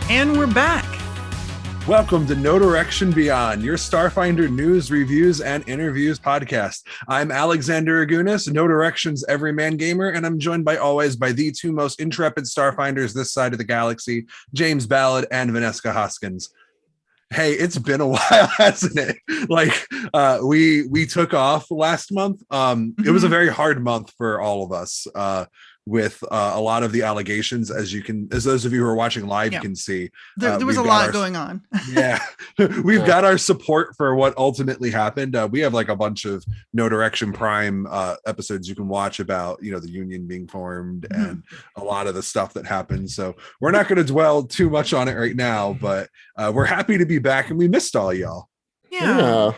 And we're back. Welcome to No Direction Beyond, your Starfinder news, reviews, and interviews podcast. I'm Alexander Agunas, No Direction's everyman gamer, and I'm joined by the two most intrepid Starfinders this side of the galaxy, James Ballard and Vanessa Hoskins. Hey, it's been a while, hasn't it? We took off last month. It was a very hard month for all of us. With a lot of the allegations, as those of you who are watching live can see. There was a lot going on. Yeah. We've got our support for what ultimately happened. We have like a bunch of No Direction Prime episodes you can watch about, the union being formed and a lot of the stuff that happened. So we're not going to dwell too much on it right now, but we're happy to be back and we missed all y'all. Yeah.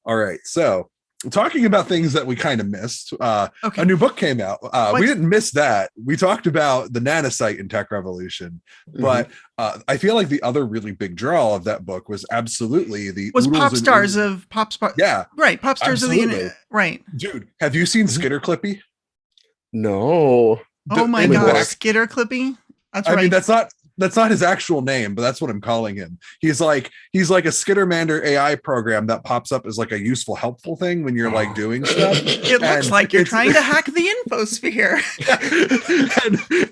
All right. So talking about things that we kind of missed, a new book came out. We didn't miss that. We talked about the nanosite in Tech Revolution, but I feel like the other really big draw of that book was absolutely Pop Stars of Pop Stars. Yeah, right. Pop Stars absolutely. of the internet. Right, dude. Have you seen Skitter Clippy? No. Oh my gosh, Skitter Clippy. That's right. I mean, that's not his actual name, but that's what I'm calling him. He's like a Skittermander AI program that pops up as like a useful, helpful thing when you're like doing stuff. It looks like you're trying to hack the infosphere.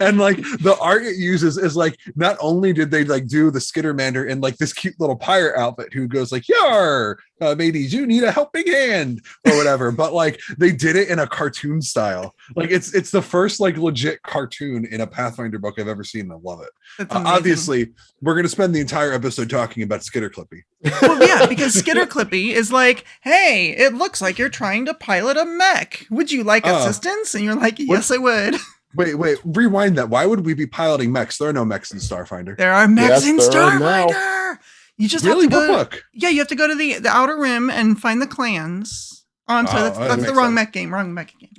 and like the art it uses is like, not only did they like do the Skittermander in like this cute little pirate outfit who goes like, "Yar, mateys, you need a helping hand," or whatever, but like they did it in a cartoon style. Like it's the first like legit cartoon in a Pathfinder book I've ever seen. I love it. Obviously, we're going to spend the entire episode talking about Skitter Clippy. Well, yeah, because Skitter Clippy is like, "Hey, it looks like you're trying to pilot a mech. Would you like assistance?" And you're like, "Yes, I would." Wait, rewind that. Why would we be piloting mechs? There are no mechs in Starfinder. There are mechs in Starfinder. You just really? have to go. Book? Yeah, you have to go to the Outer Rim and find the clans. Oh, I'm sorry, that's the wrong mech game. Wrong mech game.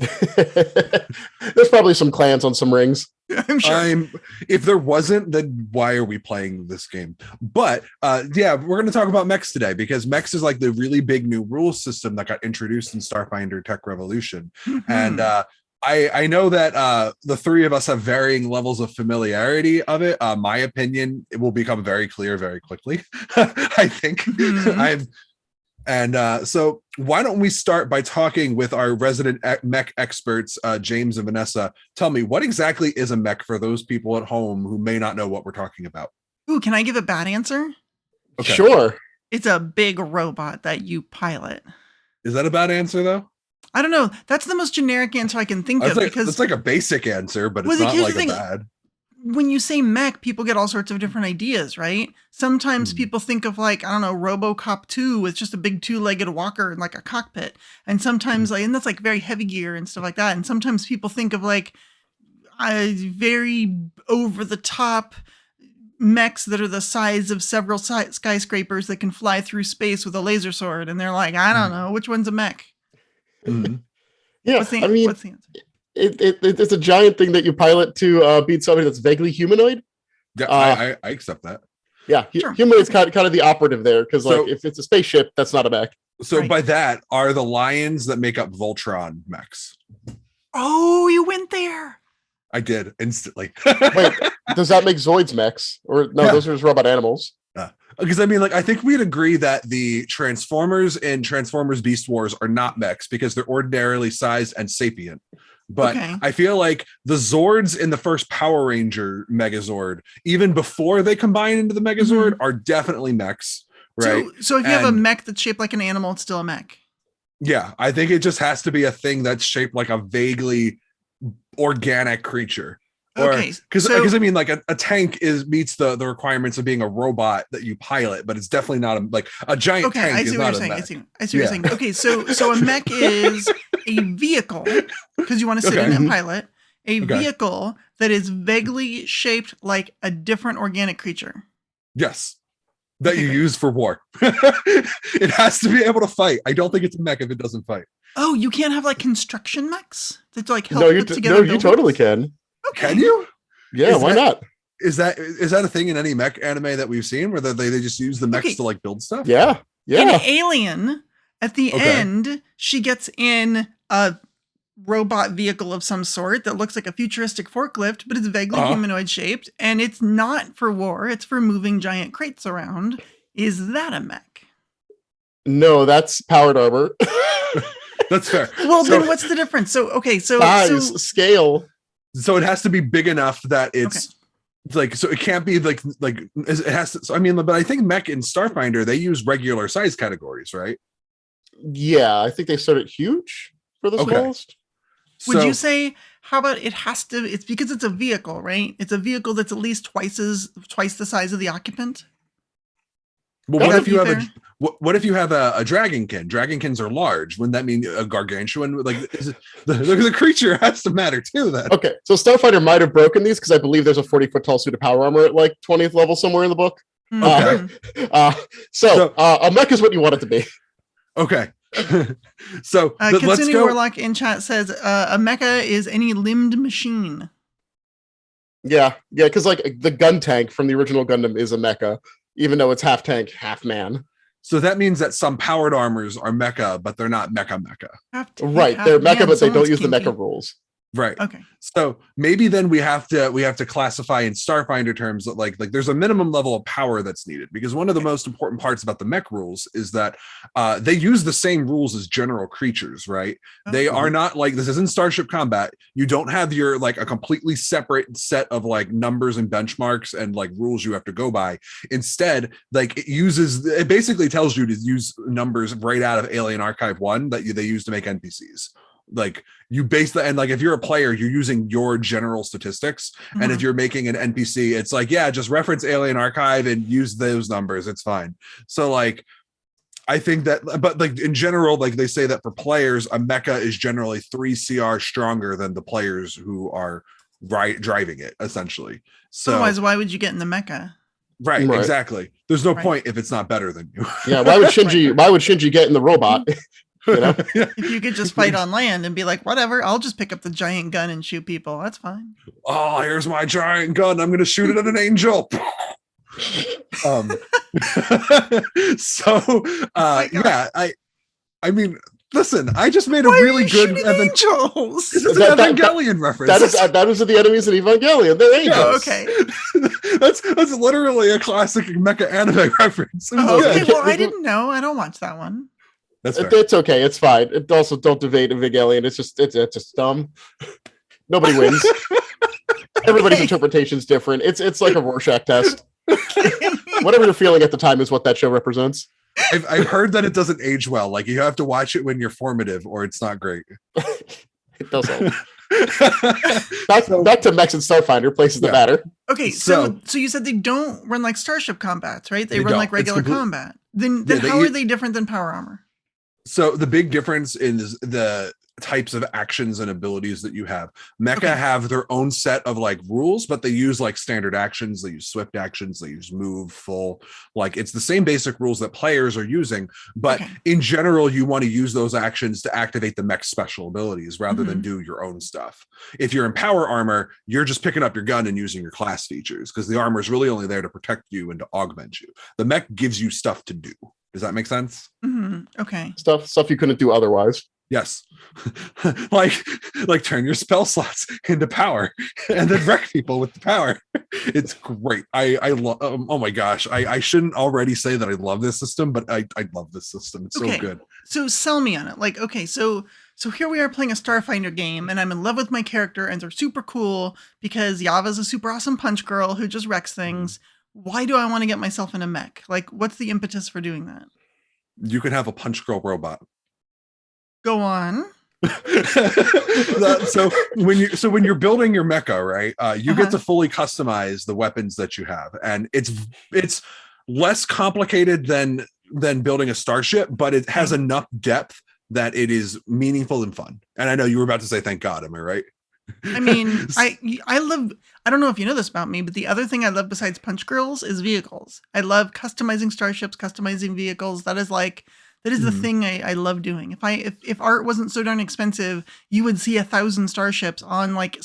There's probably some clans on some rings. I'm sure. If there wasn't, then why are we playing this game? But we're going to talk about mechs today because mechs is like the really big new rule system that got introduced in Starfinder Tech Revolution. And I know that the three of us have varying levels of familiarity of it. My opinion, it will become very clear very quickly. I think so why don't we start by talking with our resident mech experts, James and Vanessa. Tell me, what exactly is a mech for those people at home who may not know what we're talking about? Ooh, can I give a bad answer? Okay. Sure. It's a big robot that you pilot. Is that a bad answer though? I don't know. That's the most generic answer I can think of because it's like a basic answer, but it's not like a bad. When you say mech, people get all sorts of different ideas, right? Sometimes people think of like, I don't know, RoboCop 2 with just a big two-legged walker and like a cockpit. And sometimes and that's like very heavy gear and stuff like that. And sometimes people think of like very over-the-top mechs that are the size of several skyscrapers that can fly through space with a laser sword. And they're like, I don't know, which one's a mech? Yeah, what's the answer? It's a giant thing that you pilot to beat somebody that's vaguely humanoid. Yeah, I accept that. Yeah, sure. Humanoid's kind of the operative there because if it's a spaceship, that's not a mech. So by that are the lions that make up Voltron mechs. Oh, you went there. I did instantly. Wait, does that make Zoids mechs? Or no, those are just robot animals. Because I mean, like, I think we'd agree that the Transformers and Transformers Beast Wars are not mechs because they're ordinarily sized and sapient. But I feel like the Zords in the first Power Ranger Megazord, even before they combine into the Megazord, are definitely mechs, right? So if you have a mech that's shaped like an animal, it's still a mech. Yeah, I think it just has to be a thing that's shaped like a vaguely organic creature. Because I mean, like a tank meets the requirements of being a robot that you pilot, but it's definitely not a giant tank. I see what you're saying. I see what you're saying. Okay, so a mech is a vehicle because you want to sit in and pilot a vehicle that is vaguely shaped like a different organic creature. Yes, that you use for war. It has to be able to fight. I don't think it's a mech if it doesn't fight. Oh, you can't have like construction mechs that like help put together. No, you totally can. Okay. Can you? Yeah, why not? Is that a thing in any mech anime that we've seen where they just use the mechs to like build stuff? Yeah. In Alien, at the end, she gets in a robot vehicle of some sort that looks like a futuristic forklift, but it's vaguely Uh-huh. humanoid shaped, and it's not for war, it's for moving giant crates around. Is that a mech? No, that's powered armor. That's fair. Well, So- then what's the difference? So, okay, so Scale. So it has to be big enough that it's like, so it can't be like it has to. So I mean, but I think Mech and Starfinder, they use regular size categories, right? Yeah, I think they started huge for the Okay. smallest. would So- you say, how about it's because it's a vehicle, right? It's a vehicle that's at least twice the size of the occupant. Well, Would what that if you be have fair? what if you have a dragonkin? Dragonkins are large. Wouldn't that mean a gargantuan? Like the creature has to matter too. Then Okay, so Starfighter might have broken these because I believe there's a 40-foot tall suit of power armor at like 20th level somewhere in the book. Mhm. So a mech is what you want it to be. okay. So let's Kitsune go. Warlock in chat says a mecha is any limbed machine. Yeah, because like the gun tank from the original Gundam is a mecha, even though it's half tank, half man. So that means that some powered armors are mecha, but they're not mecha. Right, they're mecha, but they don't use the mecha rules. Right. Okay. So maybe then we have to classify in Starfinder terms that like there's a minimum level of power that's needed, because one of the most important parts about the mech rules is that they use the same rules as general creatures, right? They are not like, this isn't Starship Combat. You don't have your like a completely separate set of like numbers and benchmarks and like rules you have to go by. Instead, like it basically tells you to use numbers right out of Alien Archive 1 that they use to make NPCs. Like you base the, and like if you're a player, you're using your general statistics, and if you're making an NPC, it's like, yeah, just reference Alien Archive and use those numbers, it's fine. So like I think that, but like in general, like they say that for players, a mecha is generally 3 CR stronger than the players who are driving it, essentially. So Otherwise, why would you get in the mecha? right, exactly. There's no Right. point if it's not better than you. Yeah, why would Shinji get in the robot? You know? If you could just fight on land and be like, whatever, I'll just pick up the giant gun and shoot people. That's fine. Oh, here's my giant gun. I'm going to shoot it at an angel. So yeah, I mean, listen, I just made a Why really are you good shooting angels? This is an Evangelion reference. That is the enemies in Evangelion. They're angels. Oh, okay. That's literally a classic mecha anime reference. Oh, okay. Yeah. Well, I didn't know. I don't watch that one. That's fair. It's okay. It's fine. It also don't debate Evangelion. It's just dumb. Nobody wins. Everybody's interpretation is different. It's like a Rorschach test. Whatever you're feeling at the time is what that show represents. I've heard that it doesn't age well. Like you have to watch it when you're formative, or it's not great. It doesn't. Back to Mech and Starfinder, places that matter. Okay, so you said they don't run like Starship combats, right? They run don't. like regular combat. Then how are they different than power armor? So the big difference is the types of actions and abilities that you have. Mecha have their own set of like rules, but they use like standard actions. They use swift actions. They use move, full. Like it's the same basic rules that players are using, but in general, you want to use those actions to activate the mech special abilities rather than do your own stuff. If you're in power armor, you're just picking up your gun and using your class features because the armor is really only there to protect you and to augment you. The mech gives you stuff to do. Does that make sense? Okay. Stuff you couldn't do otherwise. Yes. like turn your spell slots into power and then wreck people with the power. It's great. I love, oh my gosh. I shouldn't already say that I love this system, but I love this system. It's so good. So sell me on it. Like, okay, so here we are playing a Starfinder game and I'm in love with my character and they're super cool because Yava's a super awesome punch girl who just wrecks things. Why do I want to get myself in a mech? Like, what's the impetus for doing that? You can have a punch girl robot. Go on. So when you're building your mecha, right, you get to fully customize the weapons that you have, and it's less complicated than building a starship, but it has enough depth that it is meaningful and fun. And I know you were about to say, "Thank God," am I right? I mean, I love, I don't know if you know this about me, but the other thing I love besides punch girls is vehicles. I love customizing starships, customizing vehicles. That is the thing I love doing. If art wasn't so darn expensive, you would see 1,000 starships on like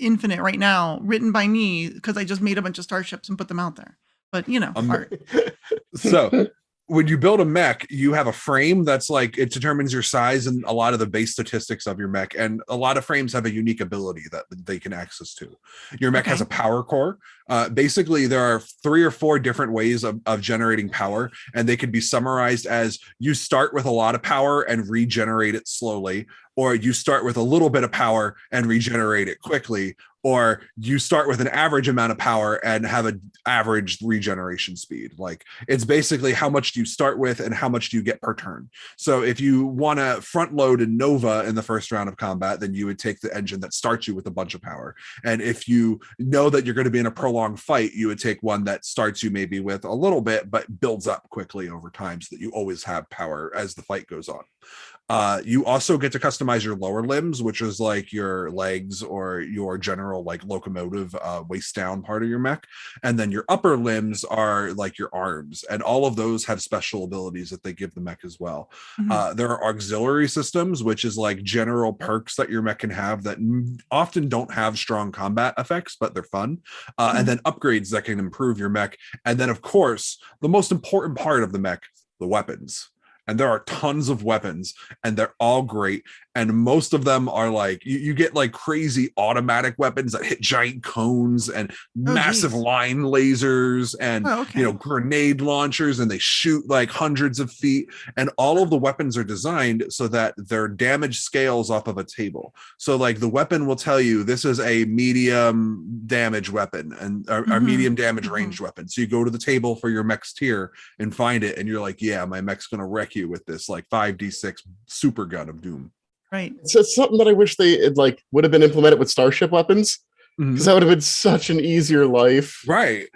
Infinite right now, written by me because I just made a bunch of starships and put them out there. But you know, art. So when you build a mech, you have a frame that's like, it determines your size and a lot of the base statistics of your mech. And a lot of frames have a unique ability that they can access to. Your mech has a power core. Basically, there are 3 or 4 different ways of generating power, and they could be summarized as you start with a lot of power and regenerate it slowly, or you start with a little bit of power and regenerate it quickly, or you start with an average amount of power and have an average regeneration speed. Like, it's basically how much do you start with and how much do you get per turn. So if you want to front load a Nova in the first round of combat, then you would take the engine that starts you with a bunch of power. And if you know that you're going to be in a prolonged fight, you would take one that starts you maybe with a little bit, but builds up quickly over time so that you always have power as the fight goes on. You also get to customize your lower limbs, which is like your legs or your general like locomotive waist down part of your mech. And then your upper limbs are like your arms. And all of those have special abilities that they give the mech as well. There are auxiliary systems, which is like general perks that your mech can have that often don't have strong combat effects, but they're fun. And then upgrades that can improve your mech. And then, of course, the most important part of the mech, the weapons. And there are tons of weapons, and they're all great. And most of them are like, you get like crazy automatic weapons that hit giant cones and massive line lasers and, grenade launchers, and they shoot like hundreds of feet. And all of the weapons are designed so that their damage scales off of a table. So like the weapon will tell you this is a medium damage weapon and or medium damage ranged weapon. So you go to the table for your mech's tier and find it, and you're like, yeah, my mech's going to wreck you with this like 5d6 super gun of doom. Right. So it's something that I wish they would have been implemented with Starship Weapons, because that would have been such an easier life. Right.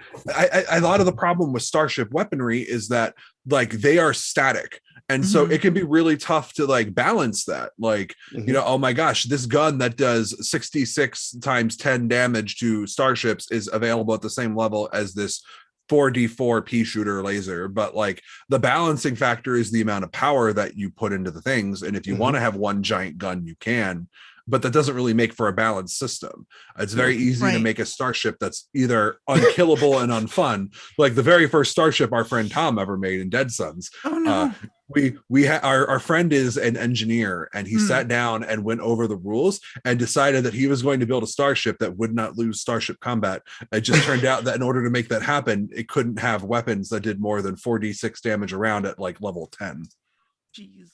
A lot of the problem with Starship weaponry is that like they are static. And so it can be really tough to like balance that. Like, oh my gosh, this gun that does 66 times 10 damage to starships is available at the same level as this 4d4 pea shooter laser, but like the balancing factor is the amount of power that you put into the things. And if you want to have one giant gun, you can, but that doesn't really make for a balanced system. It's very easy to make a starship that's either unkillable and unfun. Like the very first starship our friend Tom ever made in Dead Sons. Oh no. Our friend is an engineer, and he sat down and went over the rules and decided that he was going to build a starship that would not lose starship combat. It just turned out that in order to make that happen, it couldn't have weapons that did more than 4d6 damage around at like level 10. Jeez.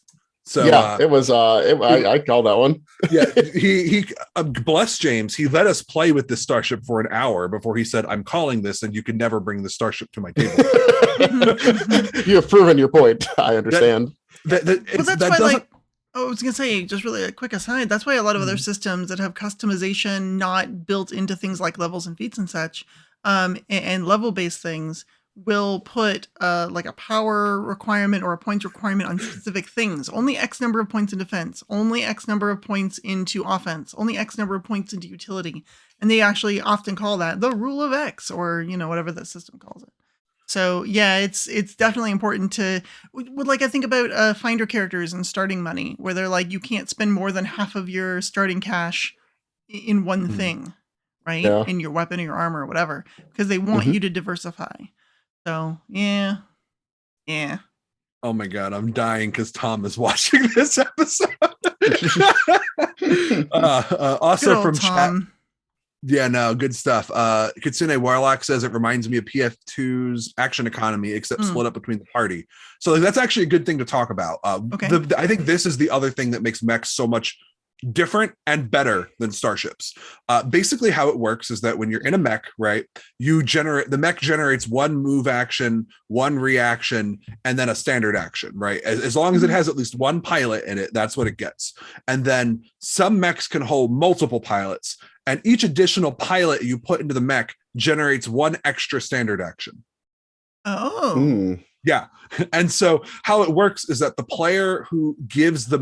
So yeah, it was. I called that one. Yeah, he bless James. He let us play with this starship for an hour before he said, "I'm calling this, and you can never bring the starship to my table." You have proven your point. I understand. That's why, like, I was gonna say, just really a quick aside. That's why a lot of other systems that have customization not built into things like levels and feats and such, and level-based things, will put like a power requirement or a points requirement on specific things. Only X number of points in defense, only X number of points into offense, only X number of points into utility. And they actually often call that the rule of X, or whatever the system calls it. So yeah, it's definitely important to, like, I think about finder characters and starting money, where they're like, you can't spend more than half of your starting cash in one thing, right? Yeah. In your weapon or your armor or whatever, because they want you to diversify. So yeah. Oh my god, I'm dying because Tom is watching this episode. Also from Tom. chat. Yeah, no, good stuff. Kitsune Warlock says it reminds me of PF2's Action Economy, except split up between the party. So that's actually a good thing to talk about. I think this is the other thing that makes mechs so much different and better than starships. Basically how it works is that when you're in a mech, right, the mech generates one move action, one reaction, and then a standard action, right? As long as it has at least one pilot in it, that's what it gets. And then some mechs can hold multiple pilots, and each additional pilot you put into the mech generates one extra standard action. Oh. Yeah. And so how it works is that the player who gives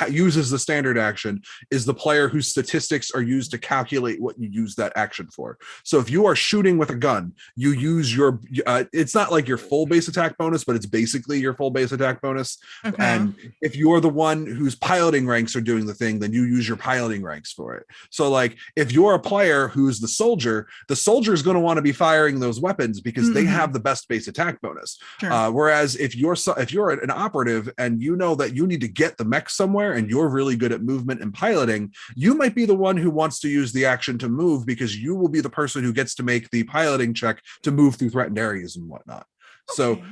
uses the standard action is the player whose statistics are used to calculate what you use that action for. So if you are shooting with a gun, you use your it's not like your full base attack bonus, but it's basically your full base attack bonus. Okay. And if you're the one whose piloting ranks are doing the thing, then you use your piloting ranks for it. So like if you're a player who's the soldier is going to want to be firing those weapons because they have the best base attack bonus. Sure. Whereas if you're an operative and you know that you need to get the mech somewhere and you're really good at movement and piloting, you might be the one who wants to use the action to move because you will be the person who gets to make the piloting check to move through threatened areas and whatnot. Okay. So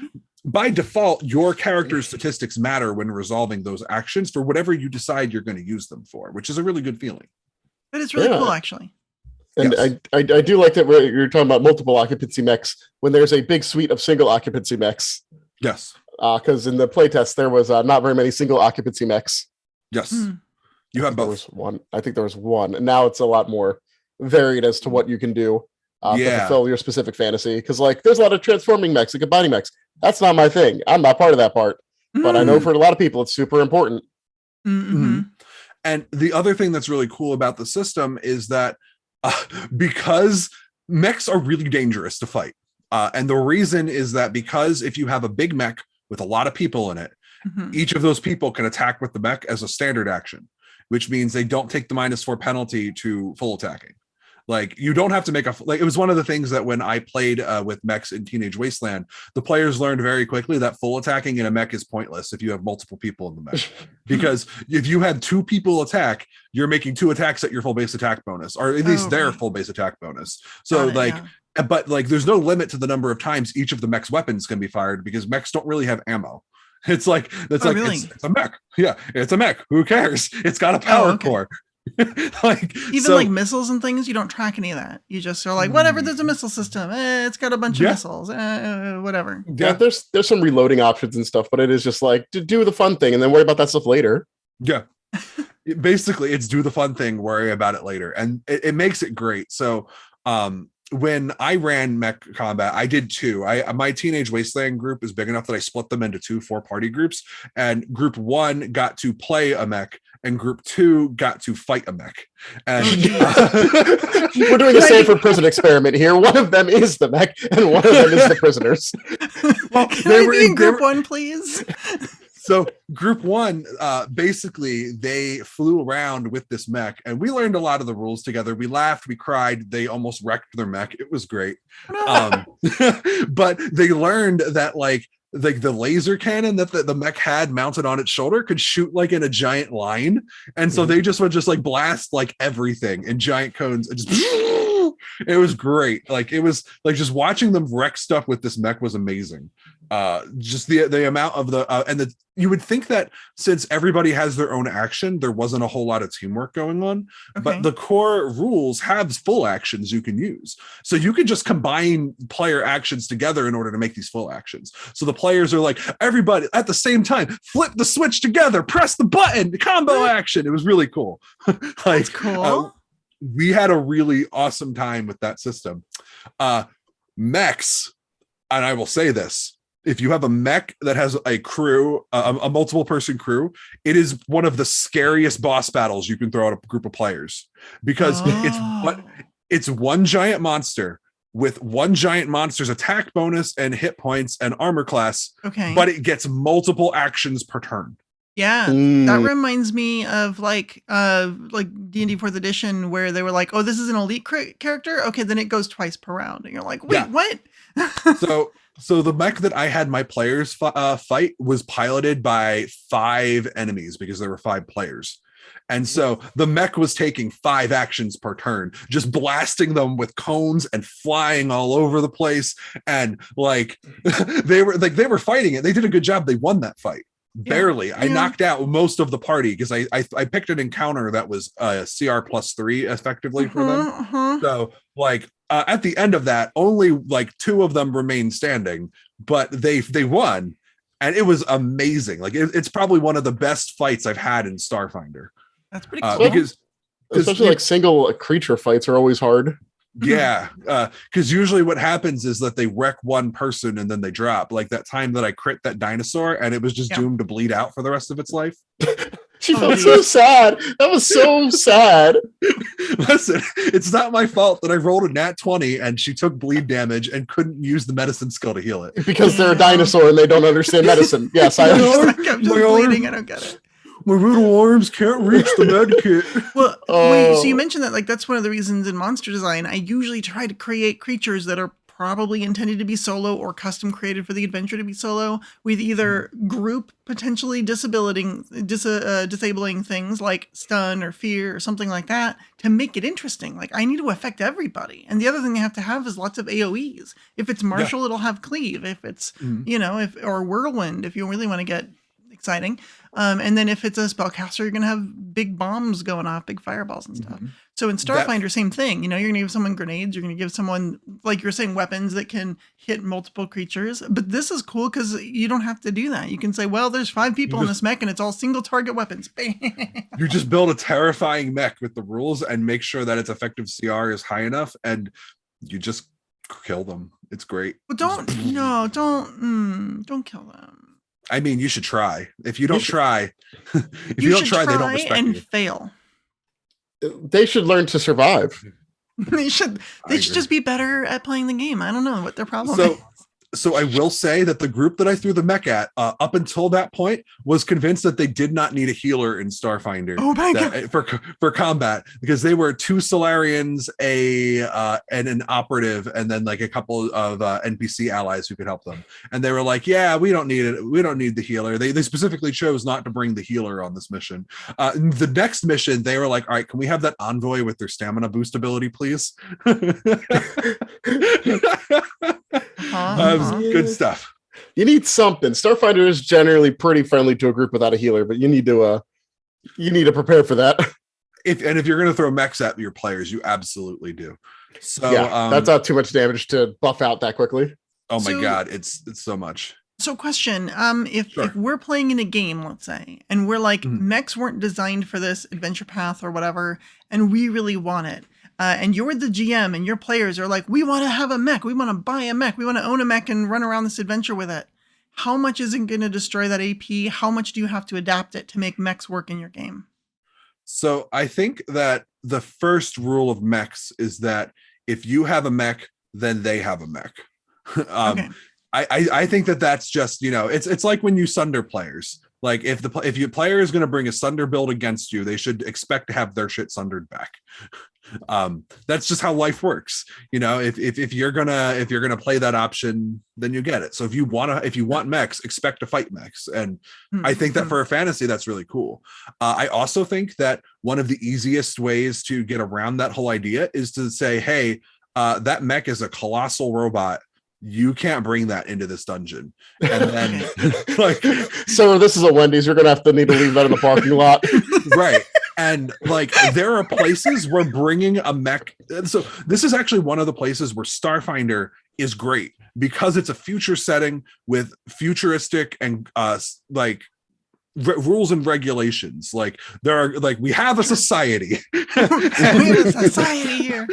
by default, your character's statistics matter when resolving those actions for whatever you decide you're going to use them for, which is a really good feeling. But it's really cool, actually. And yes. I do like that you're talking about multiple occupancy mechs when there's a big suite of single occupancy mechs. Yes. Because in the playtest, there was not very many single occupancy mechs. Yes. You have both. There was one. I think there was one. And now it's a lot more varied as to what you can do to fulfill your specific fantasy. Because like there's a lot of transforming mechs and combining mechs. That's not my thing. I'm not part of that part. But I know for a lot of people, it's super important. Mm-hmm. And the other thing that's really cool about the system is that because mechs are really dangerous to fight. And the reason is that because if you have a big mech with a lot of people in it, each of those people can attack with the mech as a standard action, which means they don't take the -4 penalty to full attacking. Like you don't have to make it was one of the things that when I played with mechs in Teenage Wasteland, the players learned very quickly that full attacking in a mech is pointless if you have multiple people in the mech. Because if you had 2 people attack, you're making 2 attacks at your full base attack bonus, or at least their full base attack bonus. So but there's no limit to the number of times each of the mech's weapons can be fired because mechs don't really have ammo. It's like it's a mech. Yeah, it's a mech. Who cares? It's got a power core. Like missiles and things, you don't track any of that. You just are like, whatever, there's a missile system. It's got a bunch of missiles. Whatever. Yeah, there's some reloading options and stuff, but it is just like to do the fun thing and then worry about that stuff later. Yeah. Basically, it's do the fun thing, worry about it later. And it makes it great. So when I ran mech combat, I did 2. My Teenage Wasteland group is big enough that I split them into 2 4-party groups. And group 1 got to play a mech, and group 2 got to fight a mech. And we're doing a Stanford prison experiment here. One of them is the mech, and one of them is the prisoners. Well, Can I be in group 1, please? So group 1, basically they flew around with this mech and we learned a lot of the rules together. We laughed, we cried, they almost wrecked their mech. It was great. But they learned that like the laser cannon that the mech had mounted on its shoulder could shoot like in a giant line. And so they just would just like blast like everything in giant cones and just it was great. Like it was like just watching them wreck stuff with this mech was amazing. Just the amount of you would think that since everybody has their own action, there wasn't a whole lot of teamwork going on, but the core rules have full actions you can use. So you can just combine player actions together in order to make these full actions. So the players are like, everybody at the same time, flip the switch together, press the button, combo action. It was really cool. That's cool. We had a really awesome time with that system. Mechs, and I will say this, if you have a mech that has a crew, a multiple person crew, it is one of the scariest boss battles you can throw at a group of players because it's one giant monster with one giant monster's attack bonus and hit points and armor class. But it gets multiple actions per turn. Yeah, that reminds me of like D&D 4th edition where they were like, oh, this is an elite character. Okay, then it goes twice per round. And you're like, wait, what? So the mech that I had my players fight was piloted by 5 enemies because there were 5 players. And so the mech was taking 5 actions per turn, just blasting them with cones and flying all over the place. And like they were fighting it. They did a good job. They won that fight. Barely. I knocked out most of the party because I picked an encounter that was CR +3 effectively for them. So like at the end of that, only like 2 of them remained standing, but they won, and it was amazing. Like it's probably one of the best fights I've had in Starfinder. That's pretty cool. Because especially like single creature fights are always hard. Yeah, because usually what happens is that they wreck one person and then they drop. Like that time that I crit that dinosaur and it was just doomed to bleed out for the rest of its life. She felt so sad. That was so sad. Listen, it's not my fault that I rolled a nat 20 and she took bleed damage and couldn't use the medicine skill to heal it. Because they're a dinosaur and they don't understand medicine. Yes, I understand. I'm just bleeding. I don't get it. My little arms can't reach the med kit. Well, so you mentioned that like that's one of the reasons in monster design I usually try to create creatures that are probably intended to be solo or custom created for the adventure to be solo, with either group potentially disabling things like stun or fear or something like that to make it interesting. Like, I need to affect everybody. And the other thing they have to have is lots of AoEs. If it's martial, it'll have cleave. If it's, or whirlwind, if you really want to get exciting. And then if it's a spellcaster, you're going to have big bombs going off, big fireballs and stuff. So in Starfinder, same thing. You're going to give someone grenades. You're going to give someone, like you're saying, weapons that can hit multiple creatures. But this is cool because you don't have to do that. You can say, well, there's 5 people in this mech and it's all single target weapons. You just build a terrifying mech with the rules and make sure that its effective CR is high enough, and you just kill them. It's great. But don't kill them. I mean, you should try. If you don't try, they don't respect and you. Fail. They should learn to survive. They should just be better at playing the game. I don't know what their problem is. So I will say that the group that I threw the mech at up until that point was convinced that they did not need a healer in Starfinder for combat, because they were 2 Solarians, and an operative, and then like a couple of NPC allies who could help them. And they were like, yeah, we don't need it. We don't need the healer. They specifically chose not to bring the healer on this mission. The next mission, they were like, all right, can we have that envoy with their stamina boost ability, please? Good stuff. You need something. Starfinder is generally pretty friendly to a group without a healer, but you need to prepare for that. If you're going to throw mechs at your players, you absolutely do. So that's not too much damage to buff out that quickly. Oh my god, it's so much. So question, if we're playing in a game, let's say, and we're like, mechs weren't designed for this adventure path or whatever, and we really want it. And you're the GM and your players are like, we want to have a mech. We want to buy a mech. We want to own a mech and run around this adventure with it. How much is it going to destroy that AP? How much do you have to adapt it to make mechs work in your game? So I think that the first rule of mechs is that if you have a mech, then they have a mech. Okay. I think that's just, it's like when you sunder players. Like if your player is going to bring a sunder build against you, they should expect to have their shit sundered back. That's just how life works. If you're gonna play that option, then you get it. So if you want mechs, expect to fight mechs. And I think that for a fantasy, that's really cool. I also think that one of the easiest ways to get around that whole idea is to say, hey, that mech is a colossal robot. You can't bring that into this dungeon. And then so this is a Wendy's, you're gonna need to leave that in the parking lot. Right. And there are places where bringing a mech. So this is actually one of the places where Starfinder is great, because it's a future setting with futuristic and rules and regulations. Like there are we have a society. We have a society here.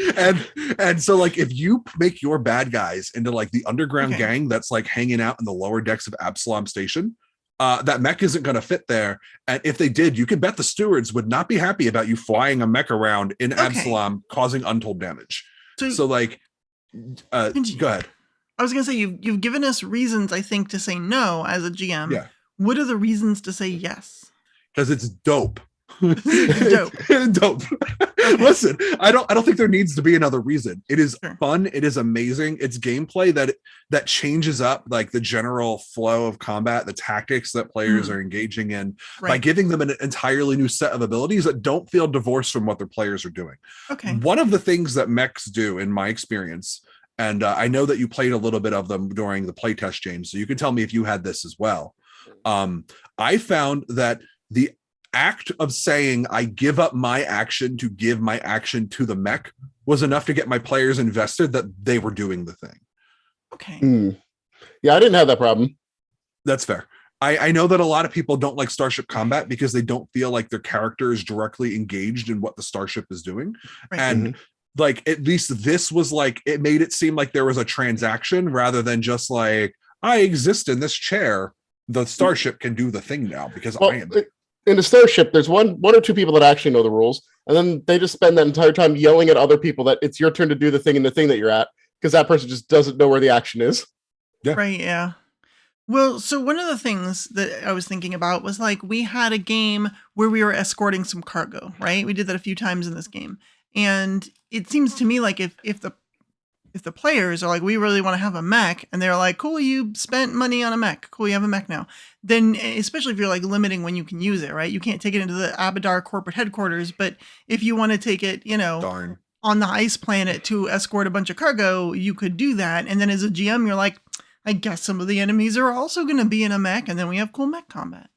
And so if you make your bad guys into the underground gang that's hanging out in the lower decks of Absalom Station, that mech isn't going to fit there. And if they did, you can bet the stewards would not be happy about you flying a mech around in Absalom causing untold damage. So go ahead. I was going to say, you've given us reasons, I think, to say no as a GM. Yeah. What are the reasons to say yes? Because it's dope. Dope. Listen, I don't think there needs to be another reason. It is fun. It is amazing. It's gameplay that changes up the general flow of combat, the tactics that players are engaging in by giving them an entirely new set of abilities that don't feel divorced from what their players are doing. Okay. One of the things that mechs do, in my experience, and I know that you played a little bit of them during the playtest, James, so you can tell me if you had this as well. I found that the act of saying I give up my action to give my action to the mech was enough to get my players invested that they were doing the thing. Okay. Yeah, I didn't have that problem. That's fair. I know that a lot of people don't like Starship Combat because they don't feel like their character is directly engaged in what the Starship is doing. Right. And at least this was it made it seem like there was a transaction rather than just I exist in this chair. The Starship can do the thing now because I am. In the Starship, there's one or two people that actually know the rules, and then they just spend that entire time yelling at other people that it's your turn to do the thing in the thing that you're at, because that person just doesn't know where the action is. Yeah. Right, yeah. Well, so one of the things that I was thinking about was we had a game where we were escorting some cargo, right? We did that a few times in this game. And it seems to me if if the players are like, we really want to have a mech, and they're like, cool, you spent money on a mech, cool, you have a mech now, then especially if you're like limiting when you can use it, right? You can't take it into the Abadar corporate headquarters, but if you want to take it, Darn. on the ice planet to escort a bunch of cargo, you could do that. And then as a GM, you're like, I guess some of the enemies are also going to be in a mech, and then we have cool mech combat.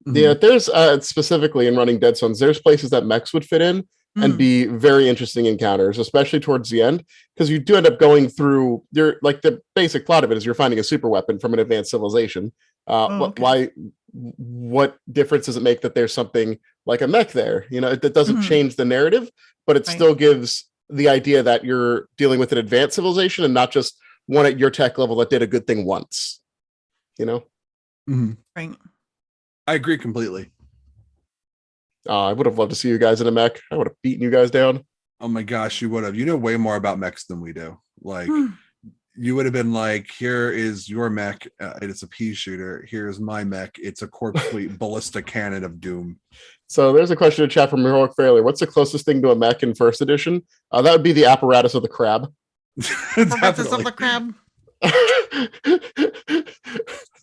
Yeah, there's specifically in running Dead Zones, there's places that mechs would fit in and be very interesting encounters, especially towards the end, because you do end up going through the basic plot of it is you're finding a super weapon from an advanced civilization. Okay. What difference does it make that there's something like a mech there? It doesn't change the narrative, but it still gives the idea that you're dealing with an advanced civilization and not just one at your tech level that did a good thing once. Right. I agree completely. I would have loved to see you guys in a mech. I would have beaten you guys down. Oh my gosh, you would have. You know way more about mechs than we do. Like, you would have been like, here is your mech. It's a pea shooter. Here's my mech. It's a corpse fleet ballistic cannon of doom. So there's a question in chat from Heroic Failure. What's the closest thing to a mech in first edition? That would be the apparatus of the crab. Apparatus of the crab.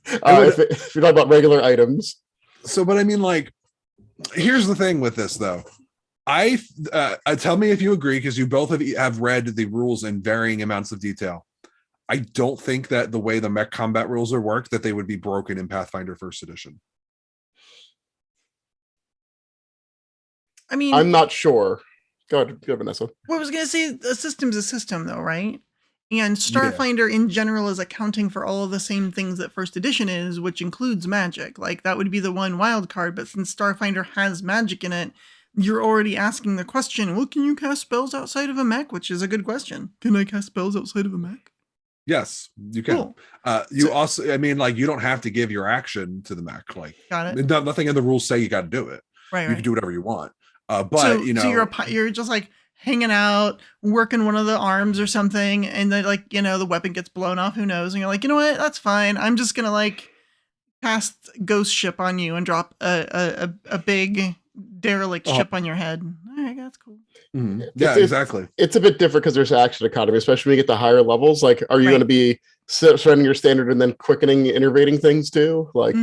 If you're talking about regular items. So, but I mean, like, here's the thing with this, though. Tell me if you agree, because you both have read the rules in varying amounts of detail. I don't think that the way the mech combat rules are worked, that they would be broken in Pathfinder First Edition. I mean, I'm not sure. Go ahead, Vanessa. Well, I was going to say a system's a system, though, right? And Starfinder in general is accounting for all of the same things that First Edition is, which includes magic. Like, that would be the one wild card, but since Starfinder has magic in it, you're already asking the question, well, can you cast spells outside of a mech? Which is a good question. Can I cast spells outside of a mech? Yes, you can. Cool. You don't have to give your action to the mech. Like, got it. Nothing in the rules say you got to do it. Right. You can do whatever you want. But so you're just like hanging out, working one of the arms or something, and then the weapon gets blown off. Who knows? And you're like, you know what? That's fine. I'm just gonna cast Ghost Ship on you and drop a big derelict ship on your head. All right, that's cool. Mm-hmm. Yeah, exactly. It's a bit different because there's action economy, especially when you get to higher levels. Like, are you going to be surrendering your standard and then quickening, innervating things too? Like,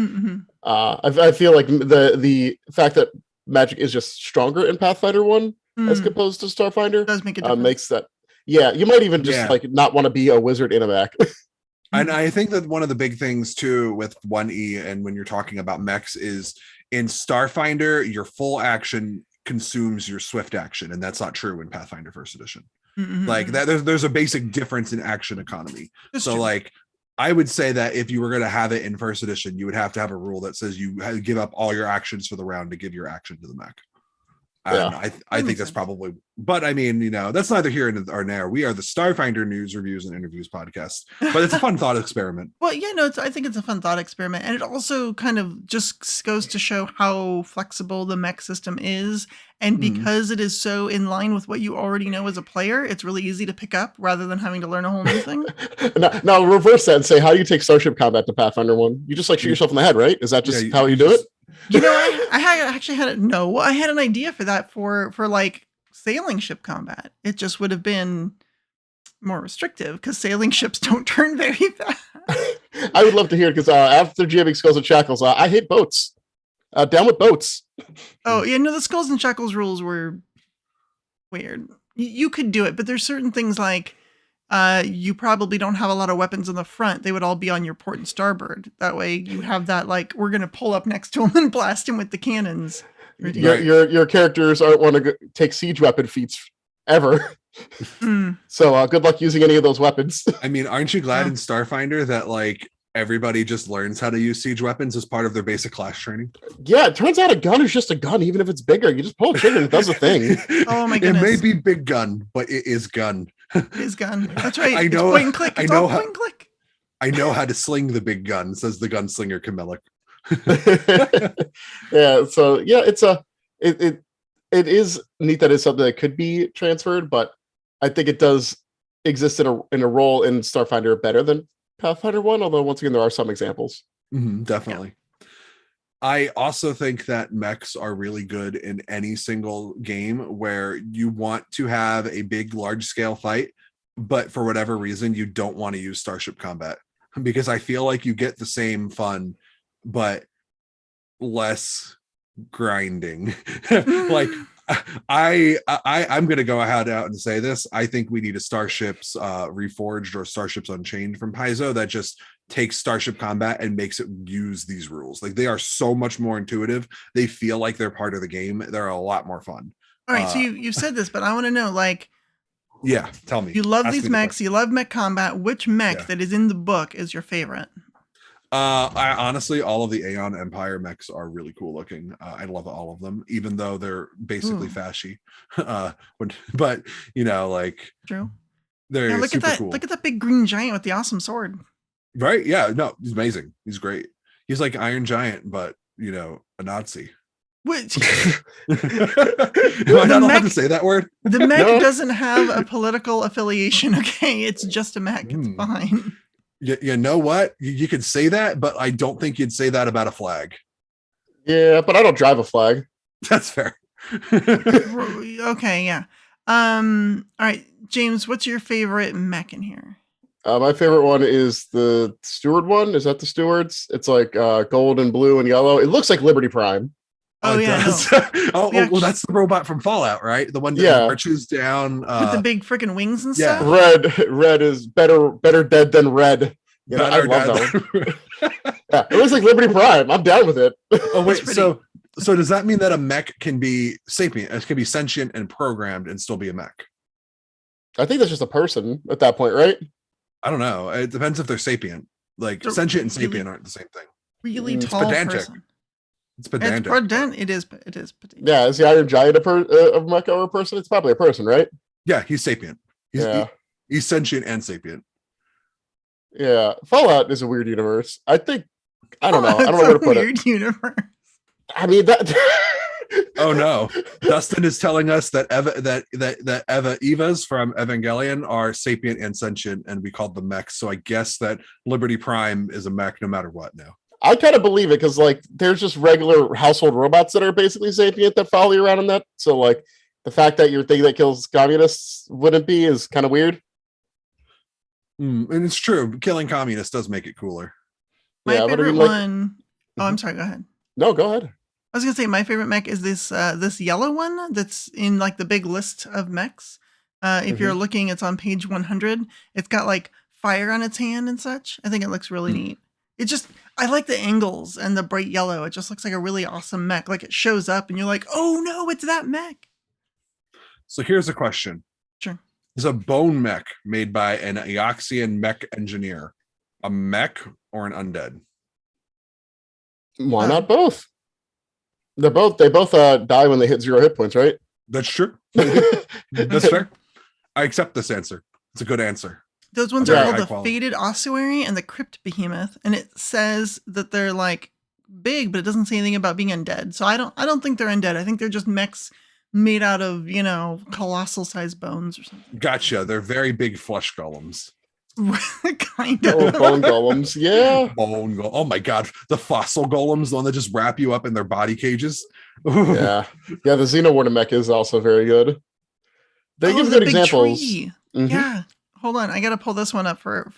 I feel like the fact that magic is just stronger in Pathfinder 1 as opposed to Starfinder does make a difference. Makes that. Yeah, you might even just not want to be a wizard in a mech. And I think that one of the big things too with 1E and when you're talking about mechs is in Starfinder, your full action consumes your swift action, and that's not true in Pathfinder First Edition. Like that, there's a basic difference in action economy. That's true. Like, I would say that if you were going to have it in First Edition, you would have to have a rule that says you give up all your actions for the round to give your action to the mech. I think that's probably, but I mean, that's neither here nor there. We are the Starfinder News, Reviews, and Interviews podcast, but it's a fun thought experiment. Well, yeah, no, I think it's a fun thought experiment, and it also kind of just goes to show how flexible the mech system is, and because it is so in line with what you already know as a player, it's really easy to pick up rather than having to learn a whole new thing. Now reverse that and say, how do you take Starship Combat to Pathfinder 1? You just shoot yourself in the head, right? Is that just how you do it? I had an idea for that for sailing ship combat. It just would have been more restrictive because sailing ships don't turn very fast. I would love to hear it because after GMing Skulls and Shackles, I hate boats. Down with boats. Oh, yeah, no, the Skulls and Shackles rules were weird. You could do it, but there's certain things like you probably don't have a lot of weapons on the front. They would all be on your port and starboard. That way you have that, we're going to pull up next to him and blast him with the cannons. Your characters aren't want to take siege weapon feats ever. So good luck using any of those weapons. I mean, aren't you glad in Starfinder that everybody just learns how to use siege weapons as part of their basic class training? Yeah, it turns out a gun is just a gun, even if it's bigger. You just pull a trigger and it does a thing. Oh my goodness. It may be big gun, but it is gun. It is gun. That's right. I know. It's point and click. It's all point and click. I know how to sling the big gun, says the gunslinger Camilla. Yeah, so yeah, it is neat that it's something that could be transferred, but I think it does exist in a role in Starfinder better than Pathfinder 1, although once again there are some examples. Definitely. Yeah. I also think that mechs are really good in any single game where you want to have a big large scale fight, but for whatever reason, you don't want to use Starship Combat because I feel like you get the same fun, but less grinding. Like I'm gonna go ahead out and say this. I think we need a Starships Reforged or Starships Unchained from Paizo that just takes Starship Combat and makes it use these rules. Like they are so much more intuitive. They feel like they're part of the game. They're a lot more fun. All right, so you've said this, but I want to know, like, yeah, tell me. You love Ask these me the mechs. question. You love mech combat. Which mech Yeah. that is in the book is your favorite? I honestly, all of the Aeon Empire mechs are really cool looking. I love all of them, even though they're basically Ooh. fashy. But you know, like True. they're Yeah, look at super that! cool. Look at that big green giant with the awesome sword. Right? Yeah, no, he's amazing. He's great. He's like Iron Giant, but you know, a Nazi. Which Am I not allowed to say that word? the mech No. doesn't have a political affiliation. Okay, it's just a mech. It's Hmm. fine. You know what? You could say that, but I don't think you'd say that about a flag. Yeah, but I don't drive a flag. That's fair. Okay, yeah. All right, James, what's your favorite mech in here? My favorite one is the Steward one. Is that the Stewards? It's like gold and blue and yellow. It looks like Liberty Prime. Oh, It yeah, does. Well, that's the robot from Fallout, right? The one that Yeah. marches down. With the big freaking wings and yeah. stuff? Red is better dead than red. You know, I love that one. Yeah, it looks like Liberty Prime. I'm down with it. Oh wait, pretty. so does that mean that a mech can be sapient? It can be sentient and programmed and still be a mech? I think that's just a person at that point, right? I don't know. It depends if they're sapient. Like They're sentient and really- sapient aren't the same thing. Really It's tall pedantic. person. It's It's pedantic. pedantic. It is pedantic. Yeah, is the Iron Giant a mecha or a person? It's probably a person, right? Yeah, he's sapient. Yeah. He's sentient and sapient. Yeah, Fallout is a weird universe. I don't know. I don't know It's where a to put it. weird universe. I mean that. Oh no, Dustin is telling us that Evas from Evangelion are sapient and sentient, and we called them mechs. So I guess that Liberty Prime is a mech no matter what now. I kind of believe it because like there's just regular household robots that are basically sapient that follow you around in that. So like the fact that your thing that kills communists wouldn't be is kind of weird. And it's true. Killing communists does make it cooler. My Yeah, but I favorite mean, like- one. Oh, I'm sorry. Go ahead. No, go ahead. I was gonna say my favorite mech is this yellow one that's in like the big list of mechs. If you're looking, it's on page 100. It's got like fire on its hand and such. I think it looks really neat. It just I like the angles and the bright yellow. It just looks like a really awesome mech. Like it shows up and you're like, oh no, it's that mech. So here's a question. Sure. Is a bone mech made by an Eoxian mech engineer a mech or an undead? Why not both? They both die when they hit 0 hit points, right? That's true. That's fair. I accept this answer. It's a good answer. Those ones Yeah. are High called the quality. Faded Ossuary and the Crypt Behemoth, and it says that they're like big, but it doesn't say anything about being undead. So I don't think they're undead. I think they're just mechs made out of, colossal sized bones or something. Gotcha. They're very big flesh golems. Kind Oh, of. bone golems. Yeah. Oh my god, the fossil golems, the one that just wrap you up in their body cages. Yeah. Yeah, the Xenomorph mech is also very good. They Oh, give the good big examples. tree. Mhm. Yeah. Hold on. I got to pull this one up for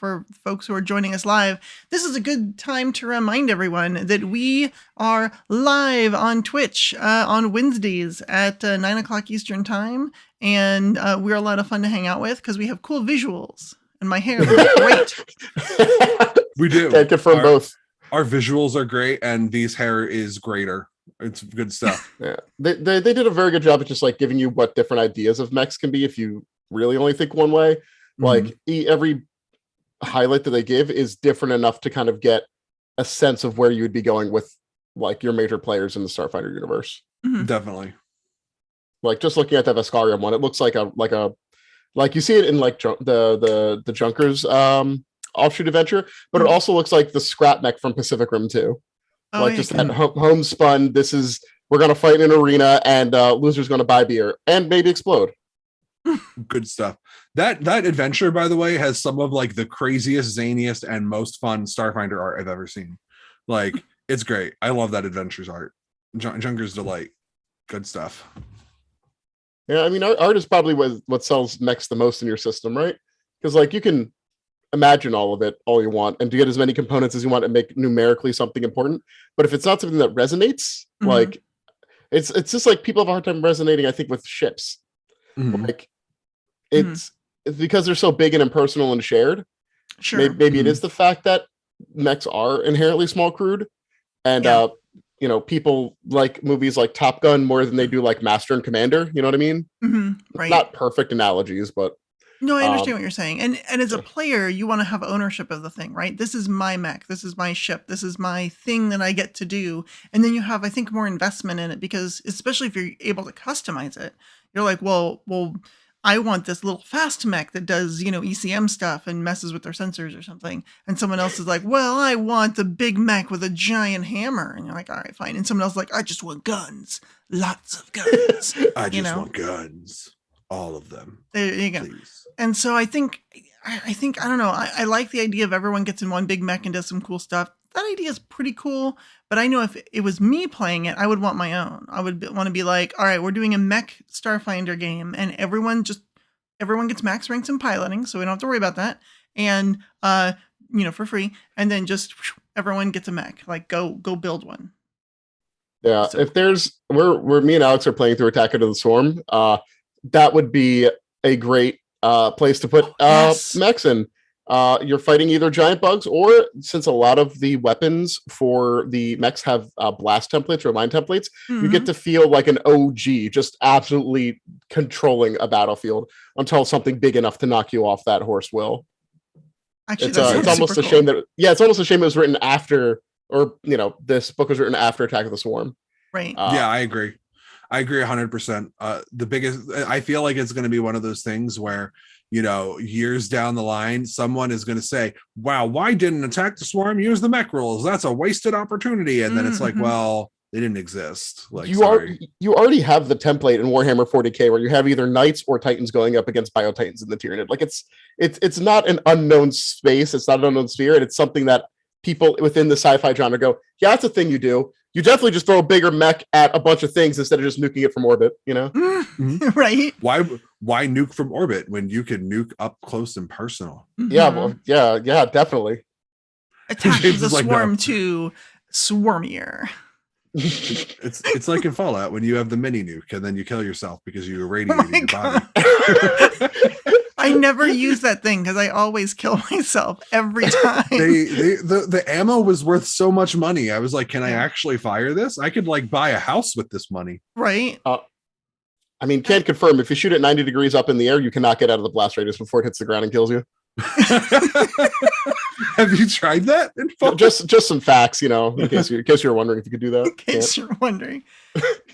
folks who are joining us live. This is a good time to remind everyone that we are live on Twitch on Wednesdays at 9 o'clock Eastern time. And we're a lot of fun to hang out with because we have cool visuals. And my hair looks great. We do. Can't confirm both. Our visuals are great, and V's hair is greater. It's good stuff. Yeah, they did a very good job of just like giving you what different ideas of mechs can be if you really only think one way. Like every highlight that they give is different enough to kind of get a sense of where you would be going with like your major players in the Starfighter universe. Definitely. Like just looking at that Vescarium one, it looks like like you see it in like the Junkers offshoot adventure, but it also looks like the scrap mech from Pacific Rim 2. Oh, Like yeah, just that homespun. We're gonna fight in an arena, and loser's gonna buy beer and maybe explode. Good stuff. That adventure, by the way, has some of like the craziest, zaniest, and most fun Starfinder art I've ever seen. Like, it's great. I love that adventures art. Junker's Delight. Good stuff. Yeah, I mean, art is probably what sells mechs the most in your system, right? Because like you can imagine all of it all you want and to get as many components as you want and make numerically something important. But if it's not something that resonates, like it's just like people have a hard time resonating, I think, with ships. Like it's because they're so big and impersonal and shared. Sure. Maybe it is the fact that mechs are inherently small crewed, and you know, people like movies like Top Gun more than they do like Master and Commander. You know what I mean? Right. Not perfect analogies, but no, I understand what you're saying. And as a player, you want to have ownership of the thing, right? This is my mech. This is my ship. This is my thing that I get to do. And then you have, I think, more investment in it because, especially if you're able to customize it, you're like, well, I want this little fast mech that does, you know, ECM stuff and messes with their sensors or something. And someone else is like, well, I want the big mech with a giant hammer. And you're like, all right, fine. And someone else is like, I just want guns. Lots of guns. I just want guns. All of them. There you go. Please. And so I think, I don't know. I like the idea of everyone gets in one big mech and does some cool stuff. That idea is pretty cool. But I know if it was me playing it, I would want my own. I would want to be like, all right, we're doing a mech Starfinder game, and everyone gets max ranks in piloting, so we don't have to worry about that. And you know, for free. And then just everyone gets a mech. Like go build one. Yeah, So, if there's where me and Alex are playing through Attack of the Swarm, that would be a great place to put mechs in. You're fighting either giant bugs, or since a lot of the weapons for the mechs have blast templates or line templates, you get to feel like an OG, just absolutely controlling a battlefield until something big enough to knock you off that horse will. actually, It's almost a shame that it's almost a shame it was written after, or you know, this book was written after Attack of the Swarm. Right. Yeah, I agree 100%. The biggest, I feel like it's going to be one of those things where, you know, years down the line, someone is going to say, wow, why didn't Attack the Swarm use the mech rules? That's a wasted opportunity. And then it's like, well, they didn't exist. Like, you already have the template in Warhammer 40K where you have either knights or titans going up against bio titans in the Tyranid. Like it's not an unknown space. It's not an unknown sphere. And it's something that people within the sci-fi genre go, yeah, that's a thing you do. You definitely just throw a bigger mech at a bunch of things instead of just nuking it from orbit, you know? Right. Why nuke from orbit when you can nuke up close and personal? Yeah, well, yeah, definitely. Attack the Swarm to Swarmier. It's like in Fallout when you have the mini nuke and then you kill yourself because you irradiated your body. I never use that thing because I always kill myself every time. The ammo was worth so much money. I was like, can I actually fire this? I could like buy a house with this money. Right. I mean, can't confirm. If you shoot it 90 degrees up in the air, you cannot get out of the blast radius before it hits the ground and kills you. Have you tried that? Just some facts, you know, in case you're wondering if you could do that. In case you're wondering.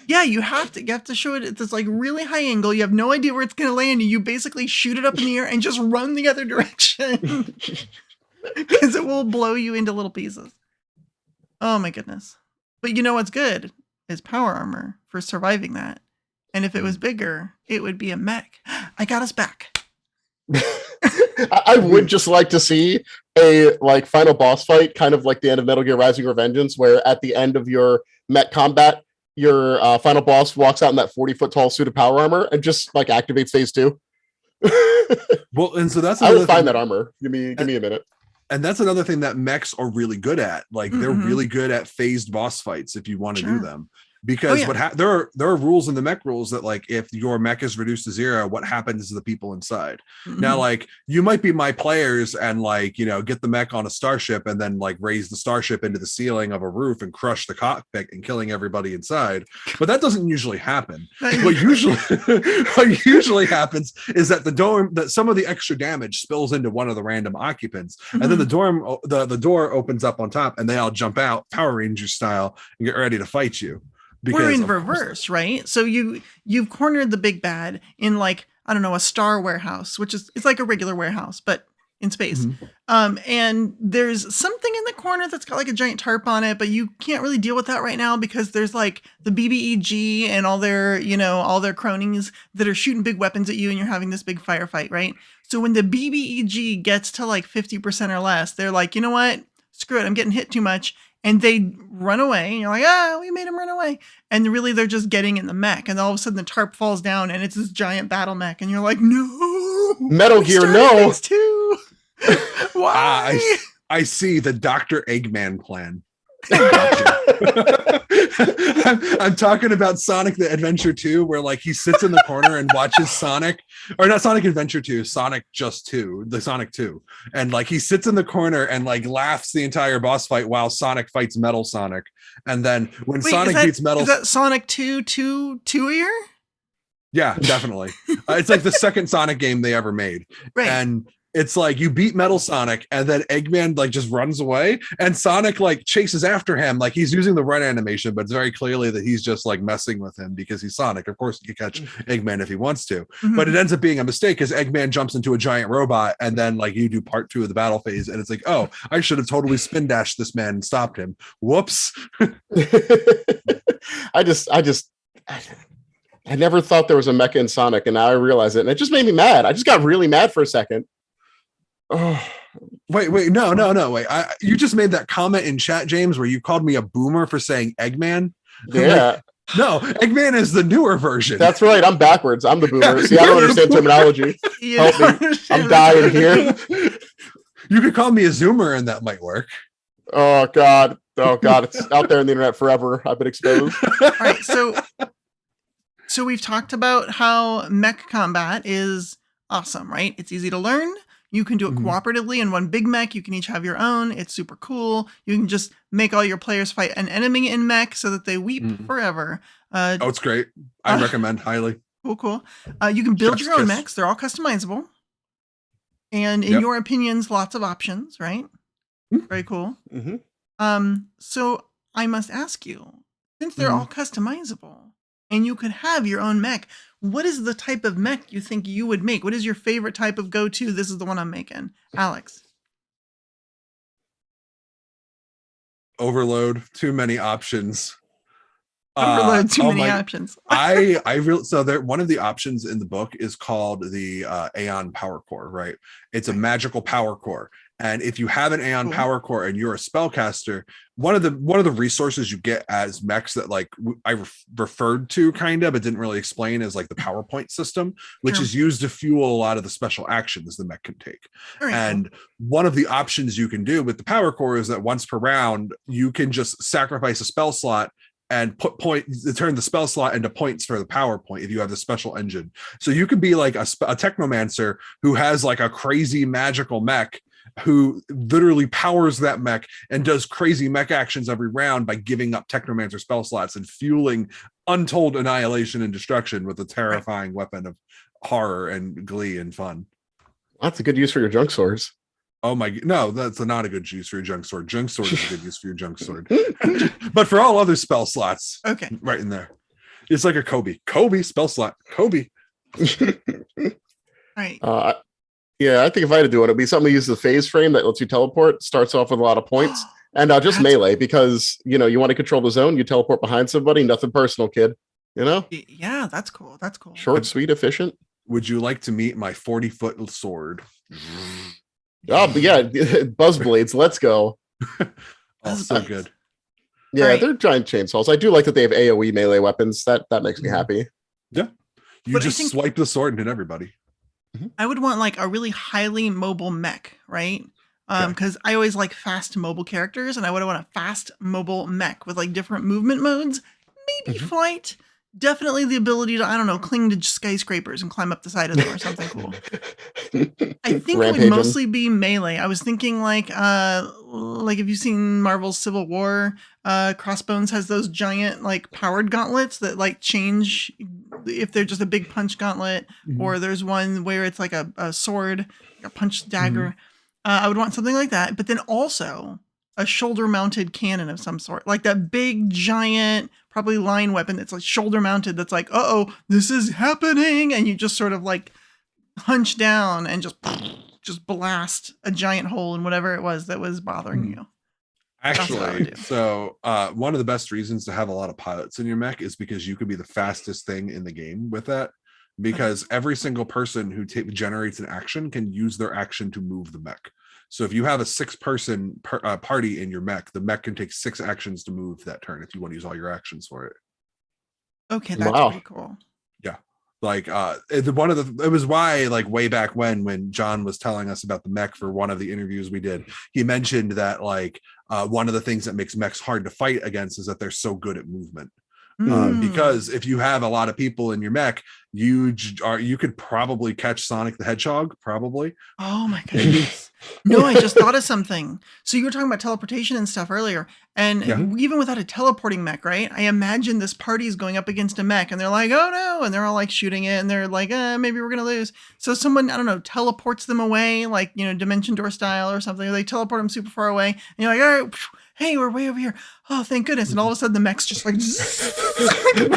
Yeah, you have to show it at this like really high angle. You have no idea where it's going to land. And you basically shoot it up in the air and just run the other direction because it will blow you into little pieces. Oh my goodness. But you know what's good is power armor for surviving that. And if it was bigger, it would be a mech. I got us back. I would just like to see a like final boss fight, kind of like the end of Metal Gear Rising: Revengeance, where at the end of your mech combat, your final boss walks out in that 40-foot tall suit of power armor and just like activates phase 2. Well, and so that's I would find that armor. Give me a minute. And that's another thing that mechs are really good at. Like they're really good at phased boss fights if you want to do them. Because there are rules in the mech rules that like if your mech is reduced to 0, what happens to the people inside? Now, like you might be my players and like, you know, get the mech on a starship and then like raise the starship into the ceiling of a roof and crush the cockpit and killing everybody inside. But that doesn't usually happen. What usually happens is that that some of the extra damage spills into one of the random occupants, and then the door opens up on top and they all jump out Power Ranger style and get ready to fight you. We're in reverse, right? So you've cornered the big bad in like, I don't know, a star warehouse, which is it's like a regular warehouse, but in space. And there's something in the corner that's got like a giant tarp on it, but you can't really deal with that right now because there's like the BBEG and all their cronies that are shooting big weapons at you and you're having this big firefight, right? So when the BBEG gets to like 50% or less, they're like, you know what? Screw it, I'm getting hit too much. And they run away, and you're like, we made him run away. And really, they're just getting in the mech. And all of a sudden, the tarp falls down, and it's this giant battle mech. And you're like, no! Metal We Gear, started no. things too. Why? I see the Dr. Eggman plan. I'm talking about Sonic the Adventure 2, where like he sits in the corner and watches Sonic, or not Sonic Adventure 2, Sonic Just 2, the Sonic 2. And like he sits in the corner and like laughs the entire boss fight while Sonic fights Metal Sonic. And then when Sonic beats Metal, is that Sonic 2-ear? yeah, definitely. It's like the second Sonic game they ever made. Right. And it's like you beat Metal Sonic and then Eggman like just runs away and Sonic like chases after him. Like he's using the run animation, but it's very clearly that he's just like messing with him because he's Sonic. Of course, he can catch Eggman if he wants to, but it ends up being a mistake because Eggman jumps into a giant robot and then like you do part 2 of the battle phase and it's like, oh, I should have totally spin dashed this man and stopped him. Whoops. I never thought there was a mecha in Sonic, and now I realize it, and it just made me mad. I just got really mad for a second. Oh, wait, no, wait. You just made that comment in chat, James, where you called me a boomer for saying Eggman. Yeah. Like, no, Eggman is the newer version. That's right. I'm backwards. I'm the boomer. See, I don't understand terminology. Help me. I'm dying here. You could call me a Zoomer, and that might work. Oh God. It's out there on the internet forever. I've been exposed. All right, so we've talked about how mech combat is awesome, right? It's easy to learn. You can do it cooperatively in one big mech. You can each have your own. It's super cool. You can just make all your players fight an enemy in mech so that they weep forever. It's great. I recommend highly. Cool. You can build Chef's your own kiss. mechs. They're all customizable. And in your opinions, lots of options, right? Very cool. So I must ask you, since they're all customizable and you could have your own mech, what is the type of mech you think you would make? What is your favorite type of go-to? This is the one I'm making. Alex. Overload. Too many options. Overload. Too many options. So there, one of the options in the book is called the Aeon Power Core, right? It's a magical power core. And if you have an Aeon Power Core and you're a spellcaster, one of the resources you get as mechs that like I referred to kind of, but didn't really explain, is like the PowerPoint system, which is used to fuel a lot of the special actions the mech can take. And one of the options you can do with the Power Core is that once per round, you can just sacrifice a spell slot and turn the spell slot into points for the PowerPoint if you have the special engine. So you could be like a technomancer who has like a crazy magical mech who literally powers that mech and does crazy mech actions every round by giving up technomancer spell slots and fueling untold annihilation and destruction with a terrifying weapon of horror and glee and fun. That's a good use for your junk swords. Oh my, no, that's not a good use for your junk sword. Junk sword is a good use for your junk sword. But for all other spell slots, right in there. It's like a Kobe spell slot. Kobe. Right. Yeah, I think if I had to do it, it'd be something to use the phase frame that lets you teleport. Starts off with a lot of points, and just melee because you want to control the zone. You teleport behind somebody. Nothing personal, kid. Yeah, that's cool. Short, sweet, efficient. Would you like to meet my 40-foot sword? Oh, but yeah, Buzzblades. Let's go. So good. Yeah, they're giant chainsaws. I do like that they have AoE melee weapons. That makes me happy. Yeah, you just swipe the sword and hit everybody. I would want like a really highly mobile mech, right? Because I always like fast mobile characters, and I would want a fast mobile mech with like different movement modes, maybe flight, definitely the ability to, I don't know, cling to skyscrapers and climb up the side of them or something cool. I think it would mostly be melee. I was thinking like if you've seen Marvel's Civil War, Crossbones has those giant like powered gauntlets that like change if they're just a big punch gauntlet, or there's one where it's like a sword, a punch dagger. I would want something like that, but then also a shoulder mounted cannon of some sort, like that big giant, probably line weapon that's like shoulder mounted. That's like, this is happening. And you just sort of like hunch down and just blast a giant hole in whatever it was that was bothering you. Actually, so one of the best reasons to have a lot of pilots in your mech is because you could be the fastest thing in the game with that, because every single person who generates an action can use their action to move the mech. So if you have a 6-person party in your mech, the mech can take 6 actions to move that turn if you want to use all your actions for it. Okay, that's pretty cool. Yeah. Like it was why, like, way back when John was telling us about the mech for one of the interviews we did, he mentioned that like one of the things that makes mechs hard to fight against is that they're so good at movement. Because if you have a lot of people in your mech, you could probably catch Sonic the Hedgehog, probably. Oh my goodness. No, I just thought of something. So you were talking about teleportation and stuff earlier, and even without a teleporting mech, right? I imagine this party's going up against a mech, and they're like, "Oh no!" and they're all like shooting it, and they're like, "Maybe we're gonna lose." So someone, I don't know, teleports them away, like Dimension Door style or something. Or they teleport them super far away, and you're like, "All right, hey, we're way over here. Oh, thank goodness!" And all of a sudden, the mech's just like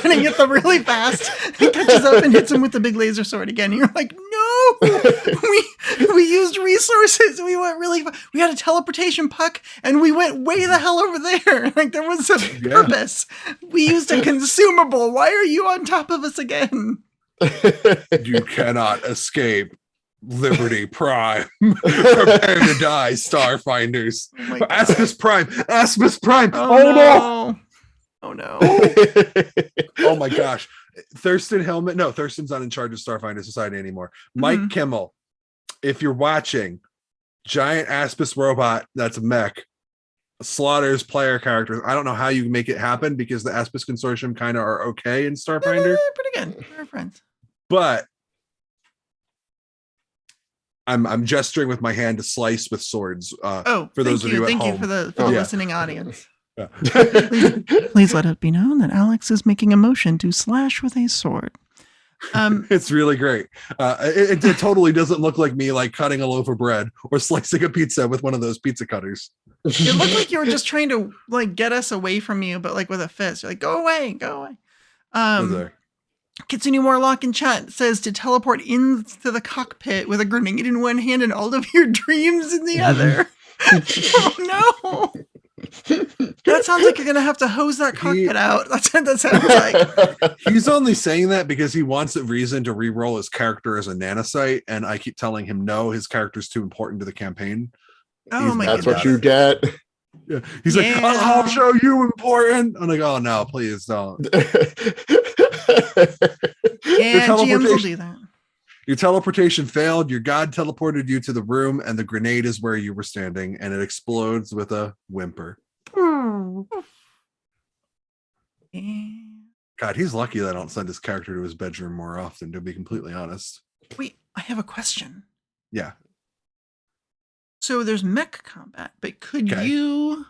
running at them really fast, and catches up and hits them with the big laser sword again. And you're like, "No, we used resources. We went really far. We had a teleportation puck, and we went way the hell over there. Like there was a purpose. We used a consumable. Why are you on top of us again?" You cannot escape Liberty Prime. Prepare to die, Starfinders. Oh Aspis Prime. Oh no. Oh my gosh. Thurston's not in charge of Starfinder Society anymore. Mike Kimmel, if you're watching, giant Aspis robot that's a mech slaughters player characters. I don't know how you can make it happen because the Aspis Consortium kind of are okay in Starfinder. Pretty good. We're friends. But I'm gesturing with my hand to slice with swords. For those of you at home. Thank you for the listening audience. Yeah. Please let it be known that Alex is making a motion to slash with a sword. It's really great. It totally doesn't look like me like cutting a loaf of bread or slicing a pizza with one of those pizza cutters. It looked like you were just trying to like get us away from you, but like with a fist. You're like, go away. Kitsune Warlock in chat says to teleport into the cockpit with a grenade in one hand and all of your dreams in the other. Oh no. That sounds like you're gonna have to hose that cockpit out. That's what that sounds like. He's only saying that because he wants a reason to re-roll his character as a nanocyte, and I keep telling him no, his character's too important to the campaign. That's what you get. Yeah. He's like, I'll show you important. I'm like, oh no, please don't. Yeah, GMs will do that. Your teleportation failed. Your god teleported you to the room, and the grenade is where you were standing, and it explodes with a whimper. God, he's lucky that I don't send his character to his bedroom more often, to be completely honest. Wait, I have a question. Yeah. So there's mech combat, but could you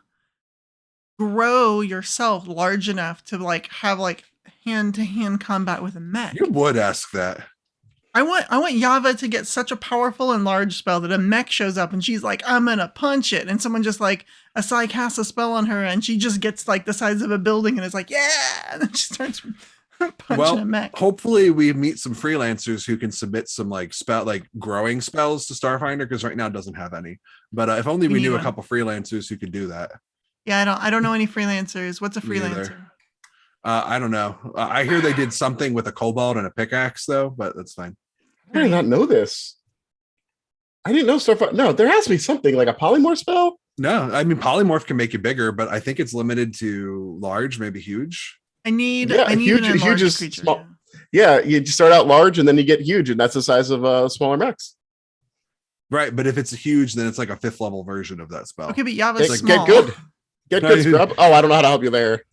grow yourself large enough to like have like hand-to-hand combat with a mech? You would ask that. I want Yava to get such a powerful and large spell that a mech shows up and she's like, I'm gonna punch it, and someone just like Asai casts a spell on her and she just gets like the size of a building and is like, yeah, and then she starts punching a mech. Hopefully we meet some freelancers who can submit some like growing spells to Starfinder, because right now it doesn't have any. But if only we knew a couple freelancers who could do that. Yeah, I don't know any freelancers. What's a freelancer? I don't know. I hear they did something with a kobold and a pickaxe though, but that's fine. I did not know this. I didn't know Starfinder. No, there has to be something like a polymorph spell. No, I mean polymorph can make you bigger, but I think it's limited to large, maybe huge. I need huge is creature. Small. Yeah, you start out large and then you get huge, and that's the size of smaller mechs. Right, but if it's huge, then it's like a 5th level version of that spell. Okay, but Yava's Get small. good. Get good, scrub. Oh, I don't know how to help you there.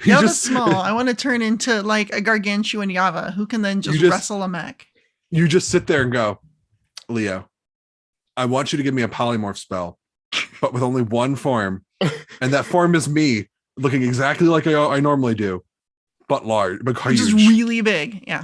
Yava's small. I want to turn into like a gargantuan Yava who can then just wrestle a mech. You just sit there and go, Leo, I want you to give me a polymorph spell, but with only one form. And that form is me, looking exactly like I normally do, but large, but huge. Just really big. Yeah.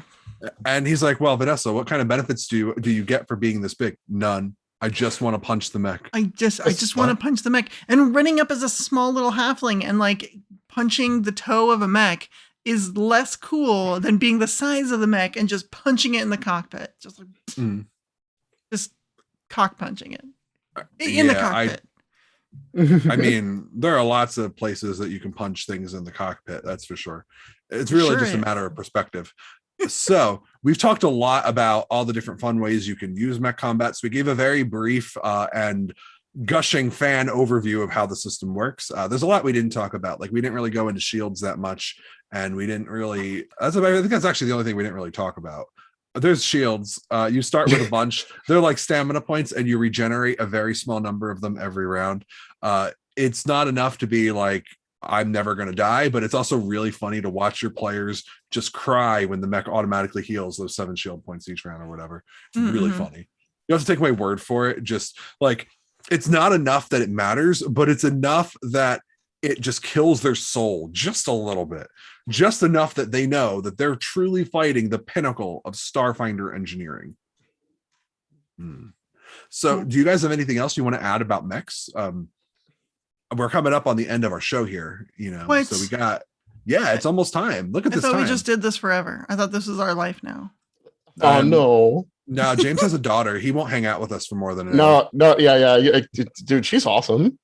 And he's like, well, Vanessa, what kind of benefits do you get for being this big? None. I just want to punch the mech. I just want to punch the mech. And running up as a small little halfling and like punching the toe of a mech is less cool than being the size of the mech and just punching it in the cockpit. Just like just cock punching it in the cockpit. I mean, there are lots of places that you can punch things in the cockpit. That's for sure. It's really just a matter of perspective. So we've talked a lot about all the different fun ways you can use mech combat. So we gave a very brief and gushing fan overview of how the system works. There's a lot we didn't talk about. Like we didn't really go into shields that much, and we didn't really. I think that's actually the only thing we didn't really talk about. There's shields. You start with a bunch. They're like stamina points, and you regenerate a very small number of them every round. It's not enough to be like, I'm never going to die, but it's also really funny to watch your players just cry when the mech automatically heals those 7 shield points each round or whatever. It's really funny. You have to take my word for it. Just like, it's not enough that it matters, but it's enough that it just kills their soul just a little bit, just enough that they know that they're truly fighting the pinnacle of Starfinder engineering. So do you guys have anything else you want to add about mechs? We're coming up on the end of our show here, you know. What? So we got, it's almost time. Look at this I thought time. we just did this forever. I thought this was our life now. Oh no. No, James has a daughter. He won't hang out with us for more than an hour. Yeah. Dude, she's awesome.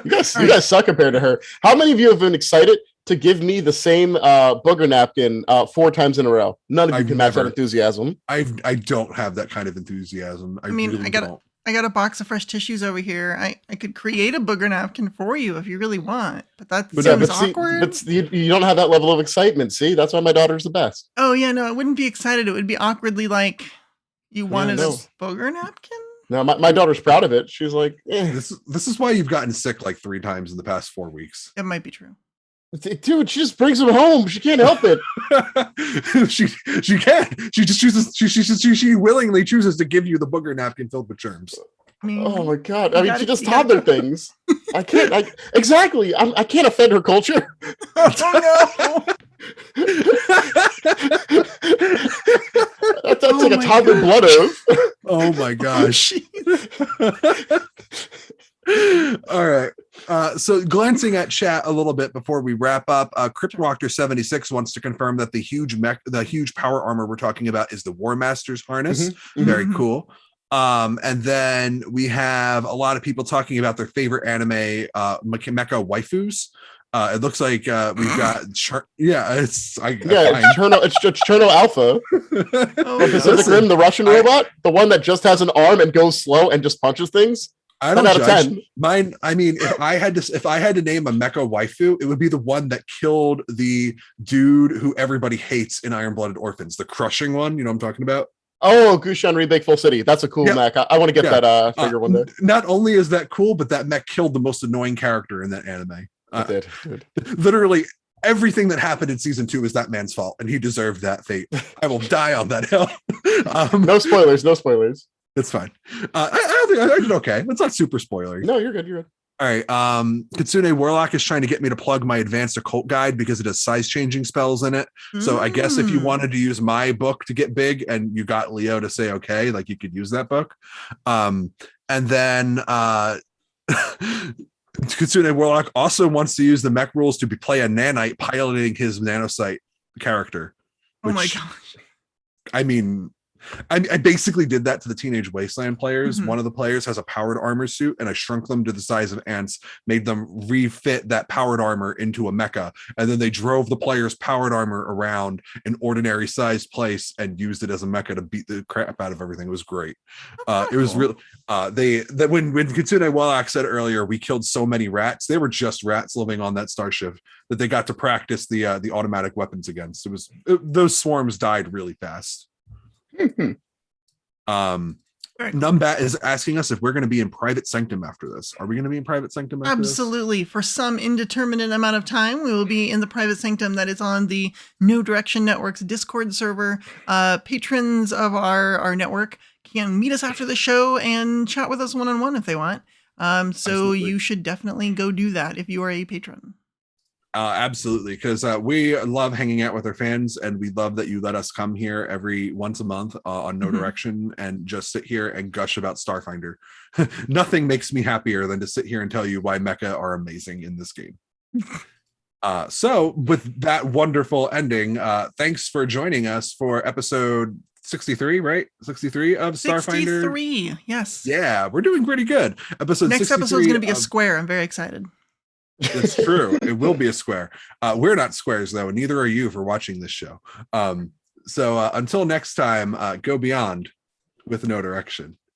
You guys suck compared to her. How many of you have been excited to give me the same booger napkin 4 times in a row? None of you can match that enthusiasm. I don't have that kind of enthusiasm. I mean, really I got a box of fresh tissues over here. I could create a booger napkin for you if you really want, but that seems awkward. But you don't have that level of excitement. See, that's why my daughter's the best. Oh yeah, no, it wouldn't be excited. It would be awkwardly like you wanted a booger napkin. No, my daughter's proud of it. She's like, This is why you've gotten sick like 3 times in the past 4 weeks. It might be true. Dude, she just brings them home. She can't help it. she can. She just chooses. She willingly chooses to give you the booger napkin filled with germs. Oh my god! I mean, she does toddler things. I can't. Exactly. I can't offend her culture. Oh no! That's like a toddler blood oath. Oh my gosh! All right. So glancing at chat a little bit before we wrap up, Cryptwalker76 wants to confirm that the huge power armor we're talking about is the War Master's harness. Very cool. And then we have a lot of people talking about their favorite anime mecha waifus. It looks like we've got it's Cherno Alpha. Pacific Rim, the Russian robot, the one that just has an arm and goes slow and just punches things. I don't judge. Mine. I mean, if I had to name a mecha waifu, it would be the one that killed the dude who everybody hates in Iron Blooded Orphans, the crushing one. You know what I'm talking about? Oh, Gushan Remake Full City. That's a cool mech. I want to get that figure one day. Not only is that cool, but that mech killed the most annoying character in that anime. It did. Literally everything that happened in season 2 is that man's fault, and he deserved that fate. I will die on that hill. No spoilers. No spoilers. It's fine. I did okay. That's not super spoilery. No, you're good. All right. Kitsune Warlock is trying to get me to plug my advanced occult guide because it has size changing spells in it. So I guess if you wanted to use my book to get big and you got Leo to say okay, like you could use that book. And then Kitsune Warlock also wants to use the mech rules to play a nanite piloting his nanocyte character. Oh my gosh. I mean, I basically did that to the Teenage Wasteland players. One of the players has a powered armor suit, and I shrunk them to the size of ants, made them refit that powered armor into a mecha, and then they drove the player's powered armor around an ordinary sized place and used it as a mecha to beat the crap out of everything. It was great. It was real. When Kitsune Warlock said earlier, we killed so many rats. They were just rats living on that starship that they got to practice the automatic weapons against. Those swarms died really fast. Numbat is asking us if we're going to be in Private Sanctum after this. Are we going to be in Private Sanctum after Absolutely. For some indeterminate amount of time, we will be in the Private Sanctum that is on the No Direction Network's Discord server. Patrons of our network can meet us after the show and chat with us one-on-one if they want. So Absolutely. You should definitely go do that if you are a patron. Absolutely, because we love hanging out with our fans, and we love that you let us come here every once a month on No Direction and just sit here and gush about Starfinder. Nothing makes me happier than to sit here and tell you why mecha are amazing in this game. So with that wonderful ending, thanks for joining us for episode 63, right? 63 of Starfinder. 63, yes. Yeah, we're doing pretty good. Next episode is going to be a square. I'm very excited. That's true. It will be a square. We're not squares though, and neither are you for watching this show. So until next time, go beyond with No Direction.